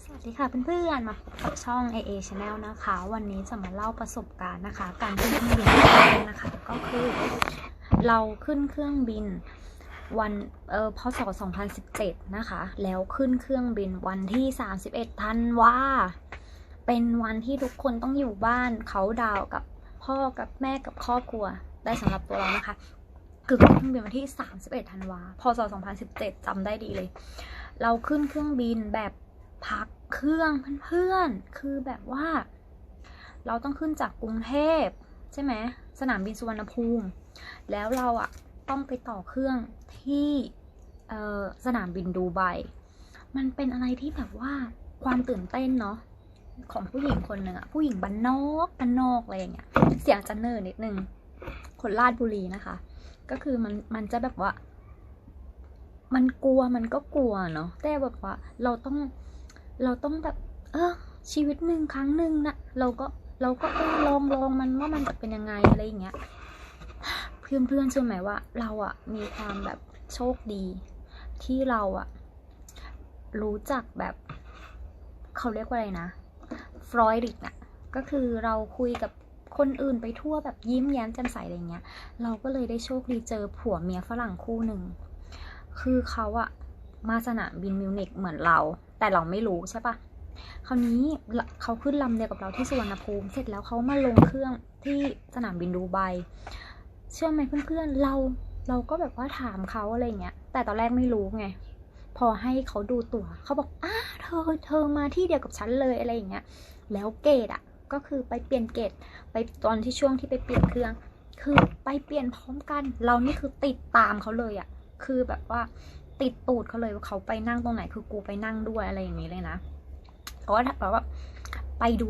สวัสดีค่ะเพื่อนๆมากับช่อง AA Channel นะคะวันนี้จะมาเล่าประสบการณ์นะคะการขึ้นเครื่องบินนะคะก็คือเราขึ้นเครื่องบินวันพศ2017นะคะแล้วขึ้นเครื่องบินวันที่31ธันวาเป็นวันที่ทุกคนต้องอยู่บ้านเขาดาวกับพ่อกับแม่กับครอบครัวได้สำหรับตัวเรานะคะคือขึ้นเครื่องบินวันที่31ธันวาพศ2017จำได้ดีเลยเราขึ้นเครื่องบินแบบพักเครื่องเพื่อนๆคือแบบว่าเราต้องขึ้นจากกรุงเทพใช่ไหมสนามบินสุวรรณภูมิแล้วเราอ่ะต้องไปต่อเครื่องที่สนามบินดูไบมันเป็นอะไรที่แบบว่าความตื่นเต้นเนาะของผู้หญิงคนหนึ่งอะผู้หญิงบ้านนอกอะไรอย่างเงี้ยเสียงจะเนิร์ดนิดนึงคนราชบุรีนะคะก็คือมันจะแบบว่ามันกลัวมันก็กลัวเนาะแต่แบบว่าเราต้องแบบชีวิตหนึ่งครั้งหนึ่งนะเราก็ลองมันว่ามันจะเป็นยังไงอะไรอย่างเงี้ยเพื่อนเชื่อไหมว่าเราอะมีความแบบโชคดีที่เราอะรู้จักแบบเขาเรียกว่าอะไรนะฟรอยดิกอะก็คือเราคุยกับคนอื่นไปทั่วแบบยิ้มแย้มแจ่มใสอะไรเงี้ยเราก็เลยได้โชคดีเจอผัวเมียฝรั่งคู่หนึ่งคือเขาอะมาสนามบินมิวนิกเหมือนเราแต่เราไม่รู้ใช่ปะคราวนี้เขาขึ้นลำเดียวกับเราที่สุวรรณภูมิเสร็จแล้วเขามาลงเครื่องที่สนามบินดูไบเชื่อไหมเพื่อนๆเราก็แบบว่าถามเขาอะไรเงี้ยแต่ตอนแรกไม่รู้ไงพอให้เขาดูตั๋วเขาบอกเธอมาที่เดียวกับฉันเลยอะไรอย่างเงี้ยแล้วเกตอ่ะก็คือไปเปลี่ยนเกตไปตอนที่ช่วงที่ไปเปลี่ยนเครื่องคือไปเปลี่ยนพร้อมกันเรานี่คือติดตามเขาเลยอ่ะคือแบบว่าติดตูดเขาเลยว่าเขาไปนั่งตรงไหนคือกูไปนั่งด้วยอะไรอย่างนี้เลยนะเพราะว่าไปดู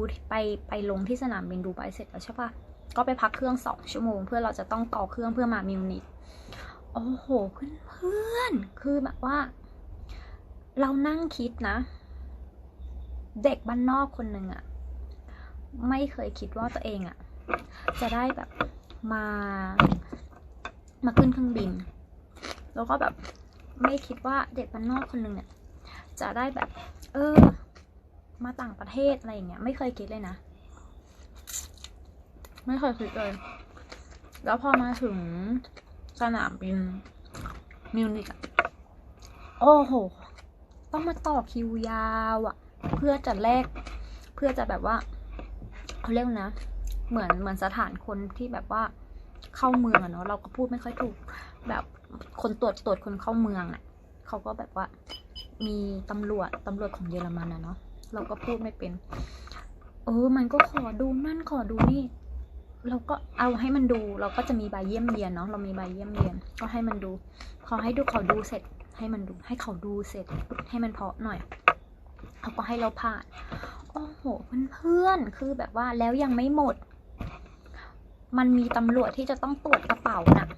ไปลงที่สนามบินดูไบเสร็จแล้วใช่ปะก็ไปพักเครื่อง2 ชั่วโมงเพื่อเราจะต้องต่อเครื่องเพื่อมามิวนิกโอ้โหเพื่อนคือแบบว่าเรานั่งคิดนะเด็กบ้านนอกคนหนึ่งอะไม่เคยคิดว่าตัวเองอะจะได้แบบมาขึ้นเครื่องบินแล้วก็แบบไม่คิดว่าเด็กบ้านนอกคนหนึ่งเนี่ยจะได้แบบมาต่างประเทศอะไรอย่างเงี้ยไม่เคยคิดเลยนะไม่เคยคิดเลยแล้วพอมาถึงสนามบินมิวนิกโอ้โหต้องมาต่อคิวยาวอะเพื่อจะแบบว่าเขาเรียกนะเหมือนสถานคนที่แบบว่าเข้าเมืองอะเนาะเราก็พูดไม่ค่อยถูกแบบคนตรวจคนเข้าเมืองอะเขาก็แบบว่ามีตำรวจของเยอรมันอะเนาะเราก็พูดไม่เป็นมันก็ขอดูนั่นขอดูนี่เราก็เอาให้มันดูเราก็จะมีใบเยี่ยมเยียนเนาะเรามีใบเยี่ยมเยียนก็ให้มันดูขอให้ดูเขาดูเสร็จให้มันดูให้เขาดูเสร็จให้มันเพาะหน่อยเขาก็ให้เราผ่านโอ้โหเพื่อนคือแบบว่าแล้วยังไม่หมดมันมีตำรวจที่จะต้องตรวจกระเป๋าน่ะ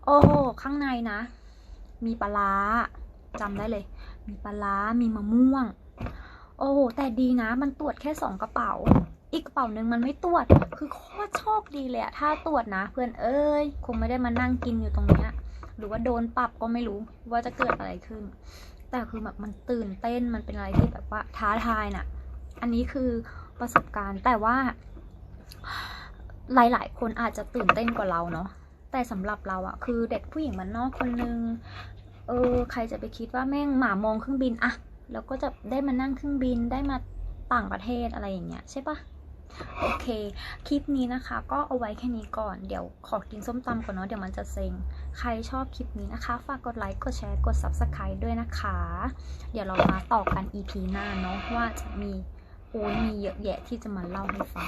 โอ้โหข้างในนะมีปลาจำได้เลยมีปลามีมะม่วงโอ้โหแต่ดีนะมันตรวจแค่2 กระเป๋าอีกกระเป๋านึงมันไม่ตรวจคือโคตรโชคดีเลยอะถ้าตรวจนะเพื่อนคงไม่ได้มานั่งกินอยู่ตรงนี้หรือว่าโดนปรับก็ไม่รู้ว่าจะเกิดอะไรขึ้นแต่คือแบบมันตื่นเต้นมันเป็นอะไรที่แบบว่าท้าทายน่ะอันนี้คือประสบการณ์แต่ว่าหลายๆคนอาจจะตื่นเต้นกว่าเราเนาะแต่สำหรับเราอะคือเด็กผู้หญิงบ้านนอกคนนึงใครจะไปคิดว่าแม่งหมามองเครื่องบินอะแล้วก็จะได้มานั่งเครื่องบินได้มาต่างประเทศอะไรอย่างเงี้ยใช่ปะโอเคคลิปนี้นะคะก็เอาไว้แค่นี้ก่อนเดี๋ยวขอกินส้มตำก่อนเนาะเดี๋ยวมันจะเซ็งใครชอบคลิปนี้นะคะฝากกดไลค์กดแชร์กด Subscribe ด้วยนะคะเดี๋ยวเรามาต่อกัน EP หน้าเนาะว่าจะมีเยอะแยะที่จะมาเล่าให้ฟัง